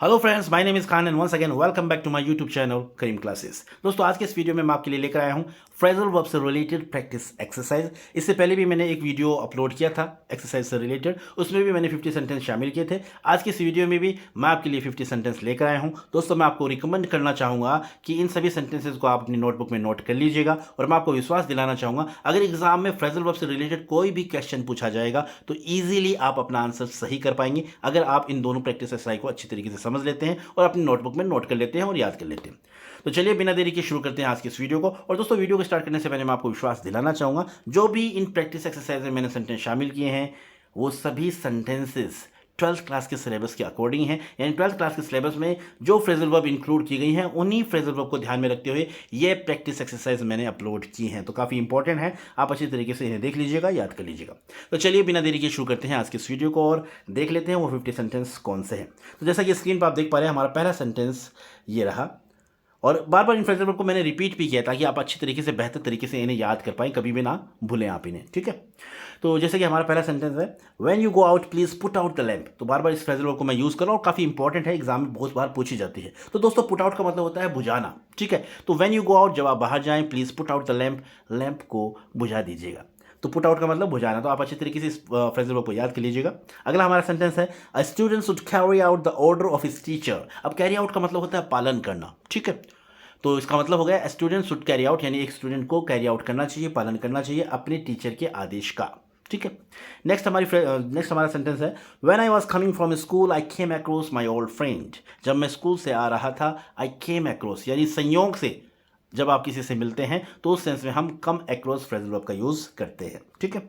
Hello friends, my name is Khan and once again welcome back to my YouTube channel Karim classes. दोस्तों, आज के इस video में मैं आपके लिए लेकर आया हूं फ्रेजल वर्ब से रिलेटेड प्रैक्टिस एक्सरसाइज। इससे पहले भी मैंने एक वीडियो अपलोड किया था एक्सरसाइज से रिलेटेड, उसमें भी मैंने 50 सेंटेंस शामिल किए थे। आज की इस वीडियो में भी मैं आपके लिए 50 सेंटेंस लेकर आया हूँ। दोस्तों, मैं आपको रिकमेंड करना चाहूँगा कि इन सभी सेंटेंसेज को आप अपनी नोटबुक में नोट कर लीजिएगा और मैं आपको विश्वास दिलाना चाहूँगा, अगर एग्जाम में फ्रेजल वर्ब से रिलेटेड कोई भी क्वेश्चन पूछा जाएगा तो ईजिली आप अपना आंसर सही कर पाएंगे, अगर आप इन दोनों प्रैक्टिस एक्सरसाइज को अच्छी तरीके से समझ लेते हैं और अपनी नोटबुक में नोट कर लेते हैं और याद कर लेते हैं। तो चलिए बिना देरी के शुरू करते हैं आज की इस वीडियो को। और दोस्तों, वीडियो को स्टार्ट करने से पहले मैं आपको विश्वास दिलाना चाहूँगा, जो भी इन प्रैक्टिस एक्सरसाइज में मैंने सेंटेंस शामिल किए हैं वो सभी सेंटेंसेस 12th क्लास के सिलेबस के अकॉर्डिंग है। यानी 12th क्लास के सिलेबस में जो फ्रेजल वर्ब इंक्लूड की गई हैं उन्हीं फ्रेजल वर्ब को ध्यान में रखते हुए ये प्रैक्टिस एक्सरसाइज मैंने अपलोड की हैं। तो काफ़ी इंपॉर्टेंट है, आप अच्छी तरीके से इन्हें देख लीजिएगा, याद कर लीजिएगा। तो चलिए बिना देरी के शुरू करते हैं आज की इस वीडियो को और देख लेते हैं वो 50 सेंटेंस कौन से हैं। तो जैसा कि स्क्रीन पर आप देख पा रहे हैं, हमारा पहला सेंटेंस ये रहा और बार बार इन फ्रेजल वर्ब को मैंने रिपीट भी किया ताकि आप अच्छी तरीके से बेहतर तरीके से इन्हें याद कर पाएं, कभी भी ना भूलें आप इन्हें। ठीक है, तो जैसे कि हमारा पहला सेंटेंस है, when you go out please put out the lamp. तो बार बार इस फ्रेजल वर्ब को मैं यूज़ कर रहा हूँ और काफ़ी इंपॉर्टेंट है, एग्जाम में बहुत बार पूछी जाती है। तो दोस्तों, पुट आउट का मतलब होता है बुझाना। ठीक है, तो व्हेन यू गो आउट, जब आप बाहर जाएं, please put out the lamp, lamp को बुझा दीजिएगा। तो पुट आउट का मतलब बुझाना। तो आप अच्छी तरीके से इस फ्रेजल वर्ब को याद कर लीजिएगा। अगला हमारा सेंटेंस है, a student should carry out the order of his teacher. अब कैरी आउट का मतलब होता है पालन करना। ठीक है, तो इसका मतलब हो गया स्टूडेंट शुड कैरी आउट, यानी एक स्टूडेंट को कैरी आउट करना चाहिए, पालन करना चाहिए अपने टीचर के आदेश का। ठीक है, नेक्स्ट हमारा सेंटेंस है, when I was coming from school I came across my old friend. जब मैं स्कूल से आ रहा था, आई केम अक्रॉस यानी संयोग से जब आप किसी से मिलते हैं तो उस सेंस में हम कम अक्रॉस फ्रेजल वर्ब का यूज करते हैं। ठीक है,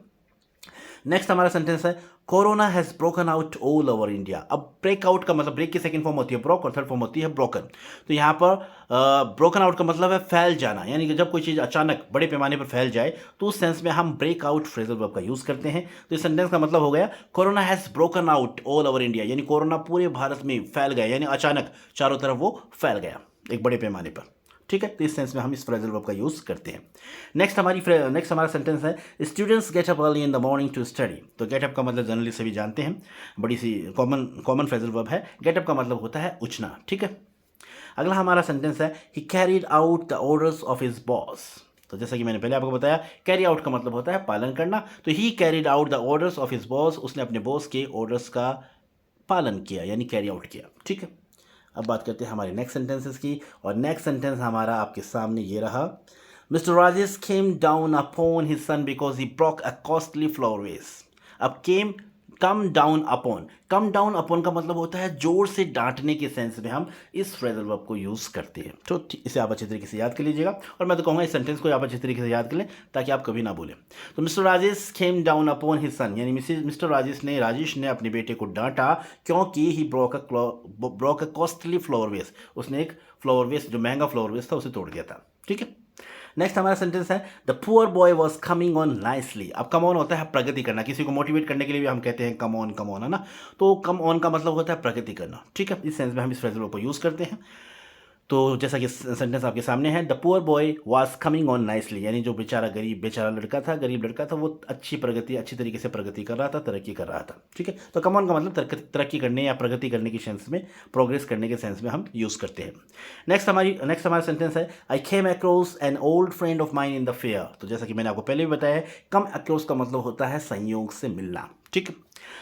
नेक्स्ट हमारा सेंटेंस है, corona has broken out all over India. अब ब्रेक आउट का मतलब, ब्रेक की सेकंड फॉर्म होती है ब्रोक और थर्ड फॉर्म होती है ब्रोकन। तो यहाँ पर ब्रोकन आउट का मतलब है फैल जाना, यानी कि जब कोई चीज़ अचानक बड़े पैमाने पर फैल जाए तो उस सेंस में हम ब्रेक आउट फ्रेजल वर्ब का यूज़ करते हैं। तो इस सेंटेंस का मतलब हो गया, corona has broken out all over India, यानी कोरोना पूरे भारत में फैल गया, यानी अचानक चारों तरफ वो फैल गया एक बड़े पैमाने पर। ठीक है, तो इस सेंस में हम इस फ्रेजल वर्ब का यूज़ करते हैं। नेक्स्ट हमारा सेंटेंस है, students get up early in the morning to study. तो गेट अप का मतलब जनरली सभी जानते हैं, बड़ी सी कॉमन फ्रेजल वर्ब है। गेट अप का मतलब होता है उठना। ठीक है, अगला हमारा सेंटेंस है, he carried out the orders of his boss. तो जैसा कि मैंने पहले आपको बताया, कैरी आउट का मतलब होता है पालन करना। तो he carried out the orders of his boss, उसने अपने बॉस के ऑर्डर्स का पालन किया, यानी कैरी आउट किया। ठीक है, अब बात करते हैं हमारे नेक्स्ट सेंटेंसेस की, और नेक्स्ट सेंटेंस हमारा आपके सामने ये रहा, mister Rajesh came down upon his son because he broke a costly flower vase. अब कम डाउन अपॉन का मतलब होता है जोर से डांटने के सेंस में हम इस फ्रेजल वर्ब को यूज़ करते हैं। तो इसे आप अच्छी तरीके से याद कर लीजिएगा और मैं तो कहूँगा इस सेंटेंस को आप अच्छी तरीके से याद कर लें ताकि आप कभी ना भूलें। तो mister Rajesh came down upon his son, यानी मिस्टर राजेश ने अपने बेटे को डांटा क्योंकि he broke a costly flower vase, उसने एक फ्लावर वेस, जो महंगा फ्लावर वेस था, उसे तोड़ दिया था। ठीक है, नेक्स्ट हमारा सेंटेंस है, the poor boy was coming on nicely. अब कम ऑन होता है प्रगति करना, किसी को मोटिवेट करने के लिए भी हम कहते हैं कम ऑन, है ना। तो कम ऑन का मतलब होता है प्रगति करना। ठीक है, इस सेंस में हम इस फ्रेजल वर्ब को यूज़ करते हैं। तो जैसा कि सेंटेंस आपके सामने है, the poor boy was coming on nicely, यानी जो बेचारा लड़का था, गरीब लड़का था, वो अच्छी तरीके से प्रगति कर रहा था, तरक्की कर रहा था। ठीक है, तो कम ऑन का मतलब तरक्की करने या प्रगति करने के सेंस में, प्रोग्रेस करने के सेंस में हम यूज़ करते हैं। नेक्स्ट हमारा सेंटेंस है, I came across an old friend of mine in the fair. तो जैसा कि मैंने आपको पहले भी बताया, कम अक्रॉस का मतलब होता है संयोग से मिलना। ठीक है,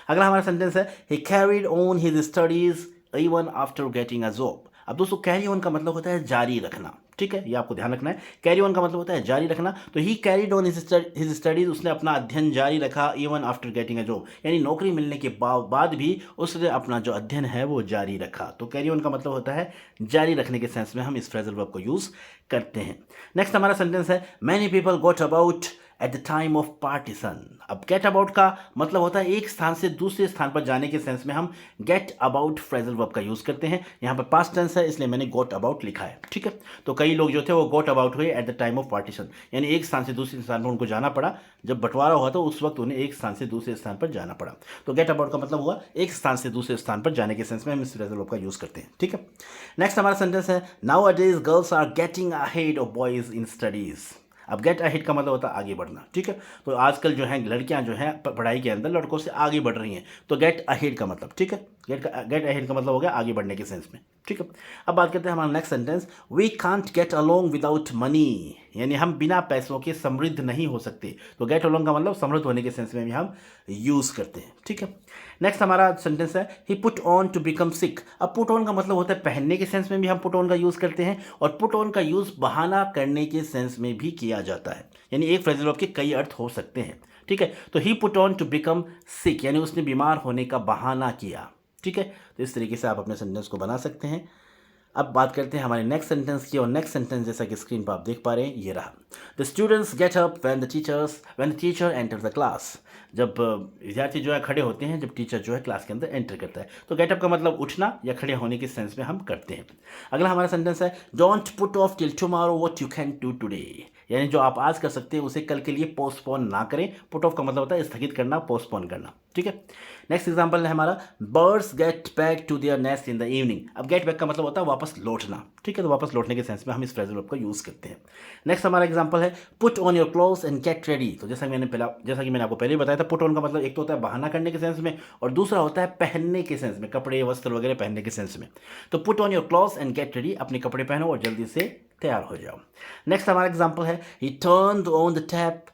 अगला हमारा सेंटेंस है, he carried on his studies even after getting a job. अब दोस्तों, कैरी ऑन का मतलब होता है जारी रखना। ठीक है, ये आपको ध्यान रखना है, कैरी ऑन का मतलब होता है जारी रखना। तो he carried on his studies, उसने अपना अध्ययन जारी रखा, even after getting a job, यानी नौकरी मिलने के बाद भी उसने अपना जो अध्ययन है वो जारी रखा। तो कैरी ऑन का मतलब होता है जारी रखने के सेंस में हम इस फ्रेजल वर्ब को यूज़ करते हैं। नेक्स्ट हमारा सेंटेंस है, many people got about at the time of partition. अब गेट अबाउट का मतलब होता है एक स्थान से दूसरे स्थान पर जाने के सेंस में हम गेट अबाउट फ्रेजल वर्ब का यूज़ करते हैं। यहाँ पर पास्ट टेंस है इसलिए मैंने गॉट अबाउट लिखा है। ठीक है, तो कई लोग जो थे वो गॉट अबाउट हुए at the time of partition, यानी एक स्थान से दूसरे स्थान पर उनको जाना पड़ा। जब बंटवारा हुआ तो उस वक्त उन्हें एक स्थान से दूसरे स्थान पर जाना पड़ा। तो गेट अबाउट का मतलब हुआ एक स्थान से दूसरे स्थान पर जाने के सेंस में हम इस फ्रेजल वर्ब का यूज़ करते हैं। ठीक है, नेक्स्ट हमारा सेंटेंस है, nowadays girls are getting ahead of boys in studies. अब गेट अहेड का मतलब होता है आगे बढ़ना। ठीक है, तो आजकल जो है लड़कियां जो हैं पढ़ाई के अंदर लड़कों से आगे बढ़ रही हैं, तो गेट अहेड का मतलब। ठीक है, गेट अहेड का मतलब हो गया आगे बढ़ने के सेंस में, ठीक है। अब बात करते हैं हमारा next sentence, we can't get along without money, यानी हम बिना पैसों के समृद्ध नहीं हो सकते। तो गेट अलोंग का मतलब समृद्ध होने के सेंस में भी हम यूज़ करते हैं, ठीक है। नेक्स्ट हमारा सेंटेंस है he put on to become sick. अब पुट ऑन का मतलब होता है पहनने के सेंस में भी हम पुट ऑन का यूज़ करते हैं, और पुट ऑन का यूज़ बहाना करने के सेंस में भी किया जाता है, यानी एक फ्रेजल वर्ब के कई अर्थ हो सकते हैं, ठीक है। तो he put on to become sick, यानी उसने बीमार होने का बहाना किया, ठीक है। तो इस तरीके से आप अपने सेंटेंस को बना सकते हैं। अब बात करते हैं हमारे नेक्स्ट सेंटेंस की, और नेक्स्ट सेंटेंस जैसा कि स्क्रीन पर आप देख पा रहे हैं ये रहा, the students get up when the teacher enter the class. जब विद्यार्थी जो है खड़े होते हैं जब टीचर जो है क्लास के अंदर एंटर करता है। तो गेट अप का मतलब उठना या खड़े होने के सेंस में हम करते हैं। अगला हमारा सेंटेंस है don't put off till tomorrow what you can do today, यानी जो आप आज कर सकते हैं उसे कल के लिए पोस्टपोन ना करें। पुट ऑफ का मतलब होता है स्थगित करना, पोस्टपोन करना, ठीक है। नेक्स्ट एग्जांपल है हमारा birds get back to their nest in the evening. अब गेट बैक का मतलब होता है वापस लौटना, ठीक है। तो वापस लौटने के सेंस में हम इस फ्रेजल वर्ब का यूज़ करते हैं। नेक्स्ट हमारा एग्जांपल है put on your clothes and get ready. तो जैसा कि मैंने आपको पहले बताया था, पुट ऑन का मतलब एक तो होता है बहाना करने के सेंस में, और दूसरा होता है पहनने के सेंस में, कपड़े वस्त्र वगैरह पहनने के सेंस में। तो put on your clothes and get ready, अपने कपड़े पहनो और जल्दी से तैयार हो जाओ। नेक्स्ट हमारा एग्जांपल है he turned on the tap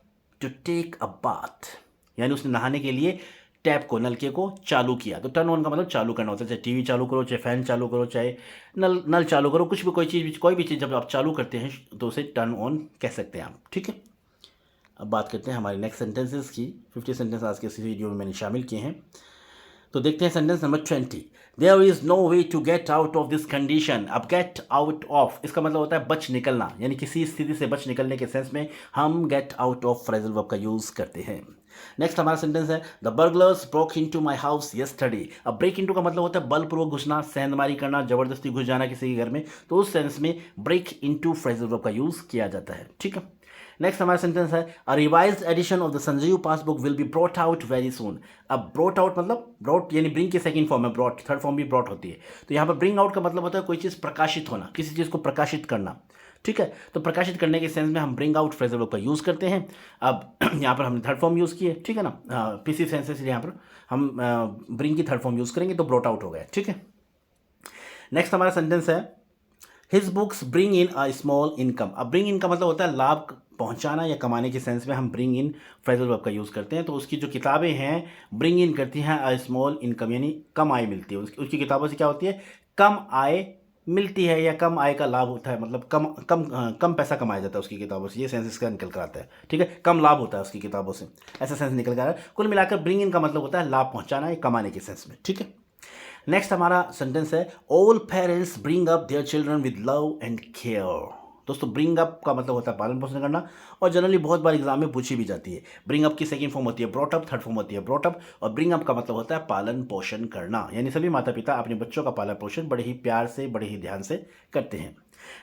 to take a bath, यानी उसने नहाने के लिए टैप को, नलके को चालू किया। तो टर्न ऑन का मतलब चालू करना होता है, चाहे टीवी चालू करो, चाहे फैन चालू करो, चाहे नल चालू करो, कुछ भी कोई भी चीज़ जब आप चालू करते हैं तो उसे टर्न ऑन कह सकते हैं आप, ठीक है। अब बात करते हैं हमारे नेक्स्ट सेंटेंसेस की। 50 सेंटेंस आज के इस वीडियो में मैंने शामिल किए हैं। तो देखते हैं sentence number 20, there is no way to get out of this condition. अब गेट आउट ऑफ इसका मतलब होता है बच निकलना, यानी किसी स्थिति से बच निकलने के सेंस में हम gate out of phrasal verb का यूज़ करते हैं। नेक्स्ट हमारा सेंटेंस है the burglars broke into my house yesterday. अब ब्रेक इनटू का मतलब होता है बलपूर्वक घुसना, सेंधमारी करना, जबरदस्ती घुस जाना किसी के घर में। तो उस सेंस में ब्रेक इनटू फ्रेजल वर्ब का यूज़ किया जाता है, ठीक है। नेक्स्ट हमारा सेंटेंस है a revised edition of the Sanjeev passbook will be brought out very soon. अब ब्रॉट आउट मतलब ब्रॉट यानी ब्रिंग की सेकंड फॉर्म है, ब्रॉट थर्ड फॉर्म भी ब्रॉट होती है। तो यहाँ पर ब्रिंग आउट का मतलब होता है कोई चीज़ प्रकाशित होना, किसी चीज़ को प्रकाशित करना, ठीक है। तो प्रकाशित करने के सेंस में हम ब्रिंग आउट फ्रेजल वर्ब का यूज़ करते हैं। अब यहाँ पर हमने थर्ड फॉर्म यूज़ की है, ठीक है ना, पीसी सेंसेस यहाँ पर हम ब्रिंग की थर्ड फॉर्म यूज़ करेंगे तो ब्रॉट आउट हो गया, ठीक है। नेक्स्ट हमारा सेंटेंस है his books bring in a small income. अब ब्रिंग इन का मतलब होता है लाभ पहुंचाना या कमाने के सेंस में हम ब्रिंग इन फ्रेजल वर्ब का यूज़ करते हैं। तो उसकी जो किताबें हैं ब्रिंग इन करती हैं अ स्मॉल इनकम, यानी कम आय मिलती है। उसकी किताबों से क्या होती है, कम आय मिलती है या कम आय का लाभ होता है, मतलब कम पैसा कमाया जाता है उसकी किताबों से। ये सेंस इसका निकल कर आता है, ठीक है। कम लाभ होता है उसकी किताबों से, ऐसा सेंस निकल कर आ रहा है। कुल मिलाकर ब्रिंग इन का मतलब होता है लाभ पहुंचाना या कमाने के सेंस में, ठीक है। नेक्स्ट हमारा सेंटेंस है all parents bring up their children with love and care. दोस्तों ब्रिंग अप का मतलब होता है पालन पोषण करना, और जनरली बहुत बार एग्जाम में पूछी भी जाती है। ब्रिंग अप की सेकंड फॉर्म होती है ब्रॉट अप, थर्ड फॉर्म होती है ब्रॉट अप, और ब्रिंग अप का मतलब होता है पालन पोषण करना, यानी सभी माता पिता अपने बच्चों का पालन पोषण बड़े ही प्यार से, बड़े ही ध्यान से करते हैं।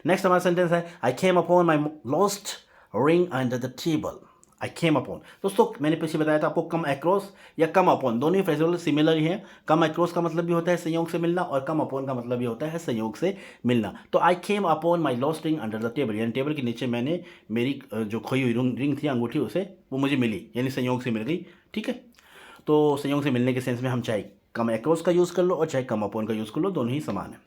नेक्स्ट हमारा सेंटेंस है I came upon my lost ring under the table. I came upon, दोस्तों मैंने पीछे बताया था आपको कम अक्रॉस या कम अपॉन दोनों ही फ्रेजल सिमिलर ही हैं। कम अक्रॉस का मतलब भी होता है संयोग से मिलना, और कम अपॉन का मतलब भी होता है संयोग से मिलना। तो I came upon my lost ring under the table, यानी टेबल के नीचे मैंने मेरी जो खोई हुई रिंग थी अंगूठी उसे वो मुझे मिली, यानी संयोग से मिल गई, ठीक है। तो संयोग से मिलने के सेंस में हम चाहे कम अक्रॉस का यूज़ कर लो और चाहे कम अपॉन का यूज़ कर लो, दोनों ही समान है।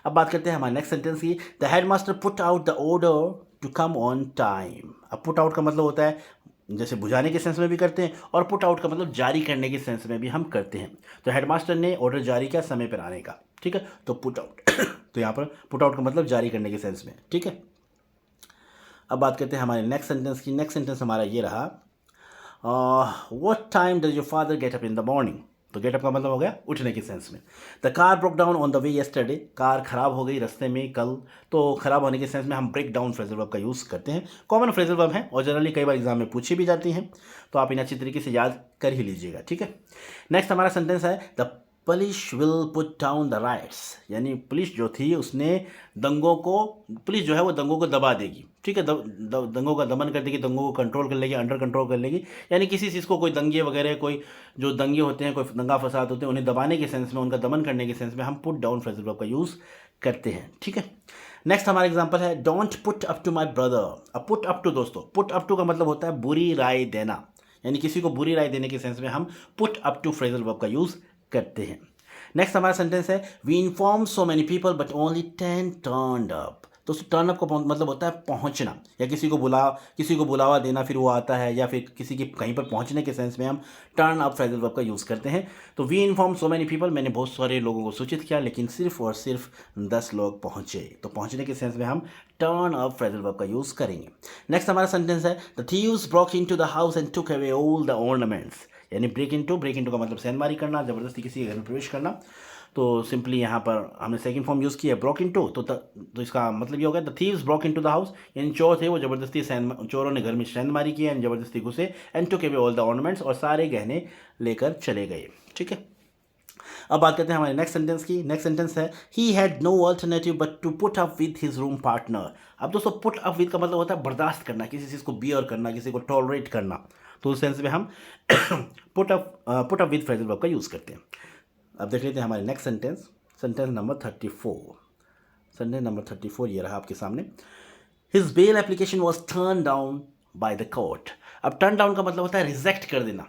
अब बात करते हैं हमारे नेक्स्ट सेंटेंस की, the headmaster put out the order to come on time. अब पुट आउट का मतलब होता है जैसे बुझाने के सेंस में भी करते हैं, और पुट आउट का मतलब जारी करने के सेंस में भी हम करते हैं। तो हेडमास्टर ने ऑर्डर जारी किया समय पर आने का, ठीक है। तो पुट आउट तो यहाँ पर पुट आउट का मतलब जारी करने के सेंस में, ठीक है। अब बात करते हैं हमारे नेक्स्ट सेंटेंस की। नेक्स्ट सेंटेंस हमारा ये रहा what time does your father get up in the morning. तो गेट अप का मतलब हो गया उठने के सेंस में। The car broke down on the way yesterday, car खराब हो गई रास्ते में कल। तो खराब होने के सेंस में हम ब्रेक डाउन फ्रेजल वर्ब का यूज़ करते हैं। कॉमन फ्रेजल वर्ब है और जनरली कई बार एग्जाम में पूछी भी जाती हैं, तो आप इन्हें अच्छी तरीके से याद कर ही लीजिएगा, ठीक है। नेक्स्ट हमारा सेंटेंस है the police will put down the rights, यानी पुलिस जो थी उसने पुलिस जो है वो दंगों को दबा देगी, ठीक है। दंगों का दमन कर देगी, दंगों को कंट्रोल कर लेगी, अंडर कंट्रोल कर लेगी। यानी किसी चीज़ को, कोई दंगे वगैरह, कोई जो दंगे होते हैं, कोई दंगा फसाद होते हैं, उन्हें दबाने के सेंस में, उनका दमन करने के सेंस में हम पुट डाउन फ्रेजल वर्ब का यूज़ करते हैं, ठीक है। नेक्स्ट हमारा एग्जांपल है don't put up to my brother. अब पुट अप टू, दोस्तों पुट अप टू का मतलब होता है बुरी राय देना, यानी किसी को बुरी राय देने के सेंस में हम put up to phrasal verb का यूज़ करते हैं। नेक्स्ट हमारा सेंटेंस है we inform so many people but only 10 turned up. दोस्तों टर्न अप का मतलब होता है पहुंचना, या किसी को बुलावा देना फिर वो आता है, या फिर किसी के कहीं पर पहुंचने के सेंस में हम टर्न अप फ्रेजल वर्ब का यूज़ करते हैं। तो we inform so many people, मैंने बहुत सारे लोगों को सूचित किया लेकिन सिर्फ और सिर्फ 10 लोग पहुंचे, तो पहुंचने के सेंस में हम टर्न अप फ्रेजल वर्ब का यूज़ करेंगे। नेक्स्ट हमारा सेंटेंस है the thieves broke into the house and took away all the ornaments. यानी ब्रेक इनटू का मतलब सेंधमारी करना, ज़बरदस्ती किसी के घर में प्रवेश करना। तो सिंपली यहाँ पर हमने सेकंड फॉर्म यूज़ किया ब्रोक इनटू, तो इसका मतलब ये हो गया the thieves broke into the house, यानी चोर थे वो ज़बरदस्ती चोरों ने घर में सेंधमारी की एंड ज़बरदस्ती घुसे and took away all the ornaments, और सारे गहने लेकर चले गए। ठीक है, अब बात करते हैं हमारे नेक्स्ट सेंटेंस की। नेक्स्ट सेंटेंस है he had no alternative but to put up with his room partner. अब दोस्तों पुट अप विद का मतलब होता है बर्दाश्त करना, किसी चीज़ को बियर करना, किसी को टॉलरेट करना। तो उस सेंस में हम put up with phrasal verb का यूज़ करते हैं। अब देख लेते हैं हमारे next sentence, sentence number 34। Sentence number 34 ये रहा आपके सामने। His bail application was turn down by the court. अब टर्न डाउन का मतलब होता है रिजेक्ट कर देना,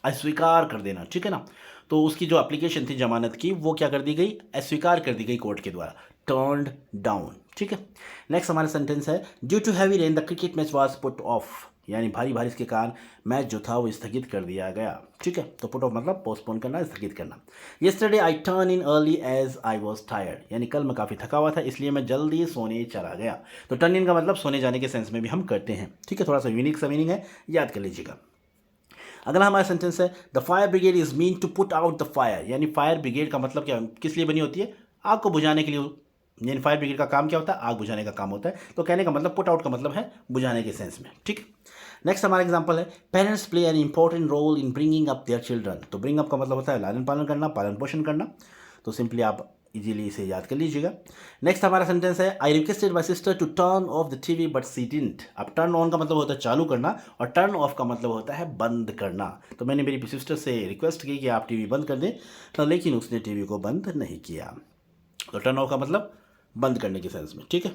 अस्वीकार कर देना। ठीक है ना, तो उसकी जो एप्लीकेशन थी जमानत की वो क्या कर दी गई, अस्वीकार कर दी गई कोर्ट के द्वारा, टर्न्ड डाउन। ठीक है, नेक्स्ट हमारा सेंटेंस है due to heavy rain the cricket match was put off. यानी भारी बारिश के कारण मैच जो था वो स्थगित कर दिया गया। ठीक है, तो पुट ऑफ मतलब पोस्टपोन करना, स्थगित करना। Yesterday I turn in early as I was tired. यानी कल मैं काफ़ी थका हुआ था इसलिए मैं जल्दी सोने चला गया। तो टर्न इन का मतलब सोने जाने के सेंस में भी हम करते हैं। ठीक है, थोड़ा सा यूनिक सा मीनिंग है, याद कर लीजिएगा। अगला हमारा सेंटेंस है the fire brigade is mean to put out the fire. यानी फायर ब्रिगेड का मतलब क्या, किस लिए बनी होती है, आग को बुझाने के लिए। यानी फायर ब्रिगेड का काम क्या होता है, आग बुझाने का काम होता है। तो कहने का मतलब पुट आउट का मतलब है बुझाने के सेंस में। ठीक, नेक्स्ट हमारा एग्जांपल है parents play an important role in bringing up their children. तो ब्रिंग अप का मतलब होता है लालन पालन करना, पालन पोषण करना। तो सिंपली आप इजीली इसे याद कर लीजिएगा। नेक्स्ट हमारा सेंटेंस है I requested my sister to turn off the TV but she didn't. अब टर्न ऑन का मतलब होता है चालू करना, और टर्न ऑफ का मतलब होता है बंद करना। तो मैंने मेरी सिस्टर से रिक्वेस्ट की कि आप टीवी बंद कर दें, तो लेकिन उसने टीवी को बंद नहीं किया। तो टर्न ऑफ का मतलब बंद करने के सेंस में। ठीक है,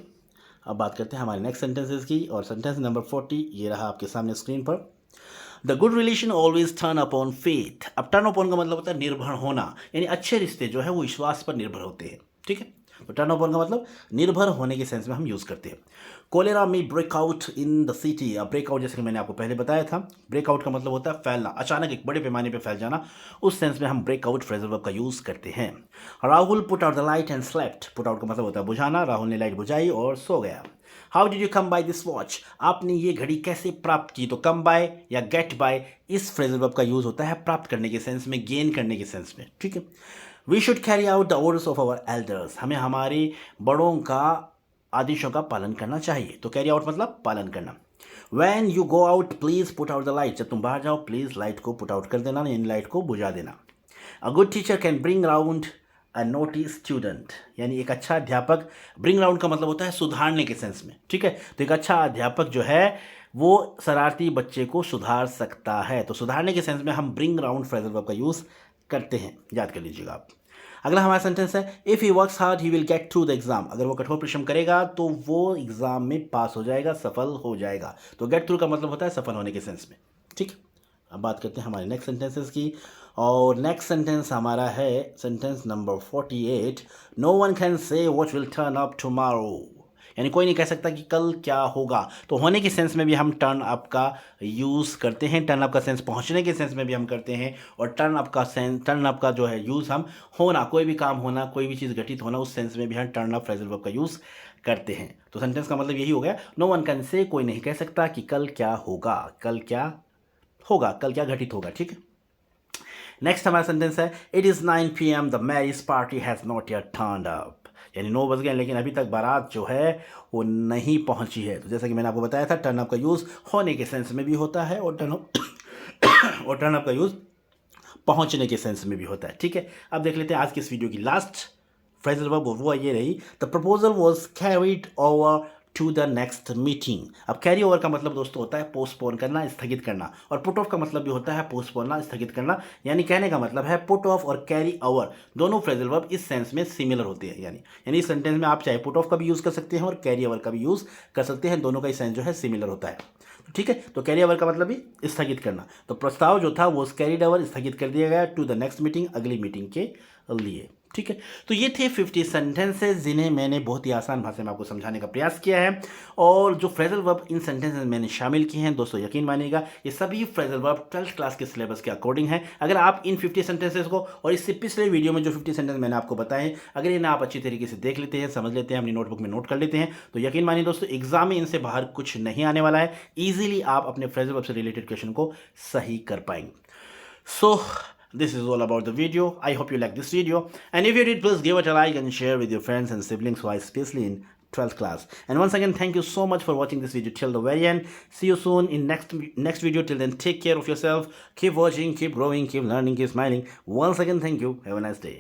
अब बात करते हैं हमारे नेक्स्ट सेंटेंसेस की, और सेंटेंस नंबर 40 ये रहा आपके सामने स्क्रीन पर। The good relation always turn upon faith. अब टर्न अपॉन का मतलब होता है निर्भर होना, यानी अच्छे रिश्ते जो है वो विश्वास पर निर्भर होते हैं। ठीक है, तो टर्न अपॉन का मतलब निर्भर होने के सेंस में हम यूज़ करते हैं। कोलेरा में ब्रेकआउट इन द सिटी। अब ब्रेकआउट जैसे कि मैंने आपको पहले बताया था, ब्रेकआउट का मतलब होता है फैलना, अचानक एक बड़े पैमाने पर फैल जाना। उस सेंस में हम ब्रेकआउट फ्रेजल वर्ब का यूज़ करते हैं। Rahul put out the light and slept. Put out का मतलब होता है बुझाना, राहुल ने लाइट बुझाई और सो गया। How did you come by this watch. आपने ये घड़ी कैसे प्राप्त की। तो कम बाय या गेट बाय इस फ्रेजल वर्ब का यूज़ होता है प्राप्त करने के सेंस में, गेन करने के सेंस में। ठीक है, we should carry out the orders of our elders. हमें हमारे बड़ों का आदेशों का पालन करना चाहिए। तो कैरी आउट मतलब पालन करना। When you go out please put out the light. जब तुम बाहर जाओ प्लीज़ लाइट को पुट आउट कर देना, यानी लाइट को बुझा देना। A good teacher can bring round a naughty student. यानी एक अच्छा अध्यापक, ब्रिंग राउंड का मतलब होता है सुधारने के सेंस में। ठीक है, तो एक अच्छा अध्यापक जो है वो शरारती बच्चे को सुधार सकता है। तो सुधारने के सेंस में हम ब्रिंग राउंड फ्रेजल वर्ब का यूज़ करते हैं, याद कर लीजिएगा आप। अगला हमारा सेंटेंस है if he works hard he will get through the exam. अगर वो कठोर परिश्रम करेगा तो वो एग्जाम में पास हो जाएगा, सफल हो जाएगा। तो गेट थ्रू का मतलब होता है सफल होने के सेंस में। ठीक, अब बात करते हैं हमारे नेक्स्ट सेंटेंसेस की, और नेक्स्ट सेंटेंस हमारा है sentence number 48। No one can say what will turn up tomorrow. यानी कोई नहीं कह सकता कि कल क्या होगा। तो होने के सेंस में भी हम टर्न अप का यूज़ करते हैं, टर्न अप का सेंस पहुंचने के सेंस में भी हम करते हैं, और टर्न अप का जो है यूज़ हम होना, कोई भी काम होना, कोई भी चीज़ घटित होना, उस सेंस में भी हम टर्न अप फ्रेजल वर्ब का यूज़ करते हैं। तो सेंटेंस का मतलब यही हो गया, नो वन कैन से, कोई नहीं कह सकता कि कल क्या होगा, कल क्या होगा, कल क्या घटित होगा। ठीक है, नेक्स्ट हमारा सेंटेंस है it is 9 PM the marriage party has not yet turned up. यानी 9 बज गए लेकिन अभी तक बारात जो है वो नहीं पहुंची है। तो जैसा कि मैंने आपको बताया था टर्न अप का यूज़ होने के सेंस में भी होता है, और टर्न अप का यूज़ पहुंचने के सेंस में भी होता है। ठीक है, अब देख लेते हैं आज की इस वीडियो की लास्ट फ्रेजल वर्ब, वो ये रही the proposal was carried over to the next meeting. अब कैरी ओवर का मतलब दोस्तों होता है पोस्टपोन करना, स्थगित करना, और पुट ऑफ का मतलब भी होता है पोस्टपोनना, स्थगित करना। यानी कहने का मतलब है पुट ऑफ और कैरी ओवर दोनों फ्रेजल वर्ब इस सेंस में सिमिलर होते हैं। यानी इस सेंटेंस में आप चाहे पुट ऑफ का भी यूज़ कर सकते हैं और कैरी ओवर का भी यूज़ कर सकते हैं, दोनों का सेंस जो है सिमिलर होता है। ठीक है, तो कैरी ओवर का मतलब भी स्थगित करना। तो प्रस्ताव जो था वो कैरीड ओवर, स्थगित कर दिया गया टू द नेक्स्ट मीटिंग, अगली मीटिंग के लिए। ठीक है, तो ये थे 50 सेंटेंसेस जिन्हें मैंने बहुत ही आसान भाषा में आपको समझाने का प्रयास किया है, और जो फ्रेजल वर्ब इन सेंटेंसेस मैंने शामिल किए हैं दोस्तों, यकीन मानिएगा ये सभी फ्रेजल वर्ब 12th क्लास के सिलेबस के अकॉर्डिंग है। अगर आप इन 50 सेंटेंसेस को और इससे पिछले वीडियो में जो 50 सेंटेंस मैंने आपको बताए, अगर इन्हें आप अच्छी तरीके से देख लेते हैं, समझ लेते हैं, अपनी नोटबुक में नोट कर लेते हैं, तो यकीन मानिए दोस्तों एग्जाम में इनसे बाहर कुछ नहीं आने वाला है। ईजिली आप अपने फ्रेजल वर्ब से रिलेटेड क्वेश्चन को सही कर पाएंगे। So this is all about the video. I hope you like this video, and if you did, please give it a like and share with your friends and siblings who are especially in 12th class. And once again, thank you so much for watching this video till the very end. See you soon in next video. Till then, take care of yourself. Keep watching, keep growing, keep learning, keep smiling. Once again, thank you. Have a nice day.